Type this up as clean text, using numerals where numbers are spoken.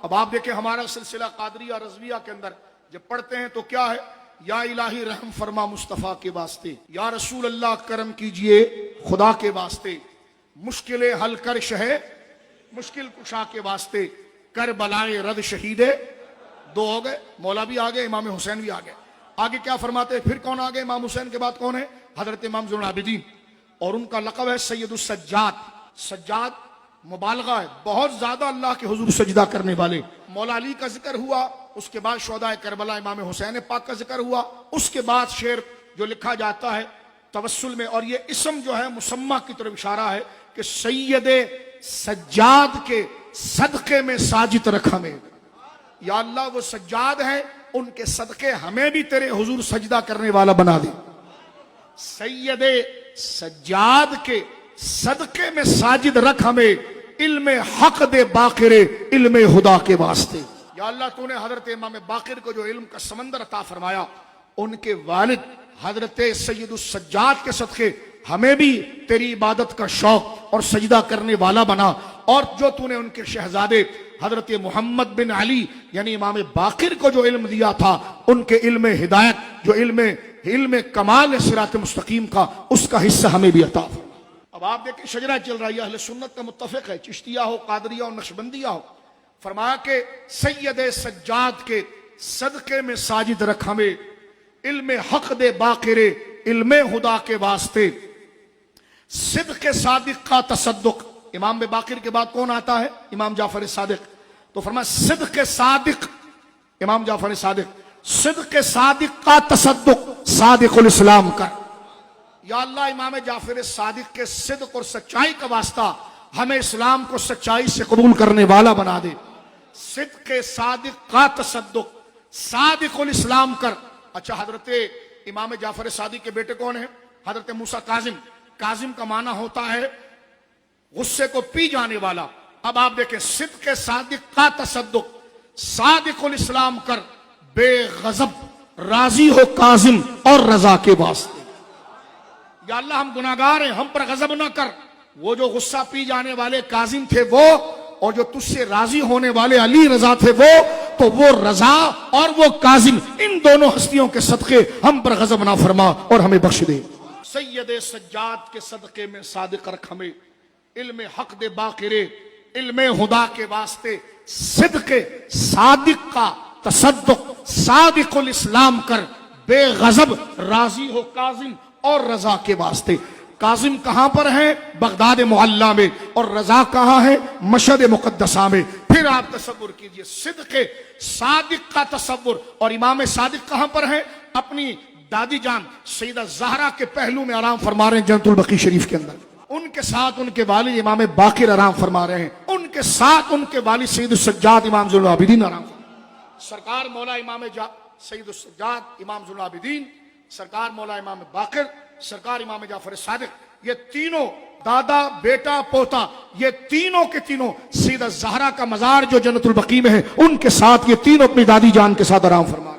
اب آپ دیکھیں ہمارا سلسلہ قادریہ رضویہ کے اندر جب پڑھتے ہیں تو کیا ہے؟ یا الہی رحم فرما مصطفیٰ کے واسطے، یا رسول اللہ کرم کیجئے خدا کے واسطے، مشکلیں حل کر شہ مشکل کشا کے واسطے، کربلائے رد شہیدے دو ہو گئے، مولا بھی آگئے، امام حسین بھی آگئے۔ آگے کیا فرماتے ہیں؟ پھر کون آگئے؟ امام حسین کے بعد کون ہے؟ حضرت امام زین العابدین، اور ان کا لقب ہے سید السجاد۔ سجاد مبالغہ ہے، بہت زیادہ اللہ کے حضور سجدہ کرنے والے۔ مولا علی کا ذکر ہوا، اس کے بعد شہداء کربلا امام حسین پاک کا ذکر ہوا، اس کے بعد شعر جو لکھا جاتا ہے توسل میں، اور یہ اسم جو ہے مسمہ کی طرف اشارہ ہے کہ سید سجاد کے صدقے میں ساجد رکھ ہمیں، یا اللہ وہ سجاد ہیں، ان کے صدقے ہمیں بھی تیرے حضور سجدہ کرنے والا بنا دے۔ سید سجاد کے صدقے میں ساجد رکھ ہمیں، علم حق دے باقر علم خدا کے واسطے۔ یا اللہ تو نے حضرت امام باقر کو جو علم کا سمندر عطا فرمایا، ان کے والد حضرت سید السجاد کے صدقے ہمیں بھی تیری عبادت کا شوق اور سجدہ کرنے والا بنا، اور جو تو نے ان کے شہزادے حضرت محمد بن علی یعنی امام باقر کو جو علم دیا تھا، ان کے علم ہدایت جو علم کمال صراط مستقیم کا، اس کا حصہ ہمیں بھی عطا فرما۔ اب آپ دیکھیں شجرہ چل رہا ہے، اہل سنت کا متفق ہے، چشتیہ ہو، قادریہ ہو، نقشبندیہ ہو، فرمایا کہ سید سجاد کے صدقے میں ساجد رکھ ہمیں، علم حق دے باقر علم خدا کے واسطے، صدق صادق کا تصدق۔ امام باقر کے بعد کون آتا ہے؟ امام جعفر صادق۔ تو فرمایا صدق صادق، امام جعفر صادق، صدق صادق کا تصدق، صادق الاسلام کا۔ یا اللہ امام جعفر صادق کے صدق اور سچائی کا واسطہ ہمیں اسلام کو سچائی سے قبول کرنے والا بنا دے۔ صدق صادق کا تصدق، صادق الاسلام کر۔ اچھا، حضرت امام جعفر صادق کے بیٹے کون ہیں؟ حضرت موسیٰ کاظم۔ کاظم کا معنی ہوتا ہے غصے کو پی جانے والا۔ اب آپ دیکھیں، صدق صادق کا تصدق، صادق الاسلام کر، بے غضب راضی ہو کاظم اور رضا کے واسطے۔ یا اللہ ہم گناہگار ہیں، ہم پر غضب نہ کر۔ وہ جو غصہ پی جانے والے کاظم تھے وہ، اور جو تجھ سے راضی ہونے والے علی رضا تھے وہ، تو وہ رضا اور وہ کاظم، ان دونوں ہستیوں کے صدقے ہم پر غضب نہ فرما اور ہمیں بخش دے۔ سید سجاد کے صدقے میں صادق رکھ ہمیں، علم حق دے باقر علم خدا کے واسطے، صدق صادق کا تصدق، صادق الاسلام کر، بے غضب راضی ہو کاظم اور رضا کے واسطے۔ کاظم کہاں پر ہے؟ بغداد معلیٰ میں، اور رضا کہاں ہے؟ مشہد مقدسہ میں۔ پھر آپ تصور کیجئے صدق صادق کا تصور، اور امام صادق کہاں پر ہے؟ اپنی دادی جان سیدہ زہرا کے پہلو میں آرام فرما رہے ہیں جنت البقیع شریف کے اندر۔ ان کے ساتھ ان کے والد امام باقر آرام فرما رہے ہیں، ان کے ساتھ ان کے والد سید السجاد امام زین العابدین آرام فرما رہے ہیں۔ سرکار مولا امام سید السجاد امام زین العابدین، سرکار مولا امام باقر، سرکار امام جعفر صادق، یہ تینوں دادا بیٹا پوتا، یہ تینوں کے تینوں سیدہ زہرا کا مزار جو جنت البقیع میں ہے، ان کے ساتھ یہ تینوں اپنی دادی جان کے ساتھ آرام فرما رہے ہیں۔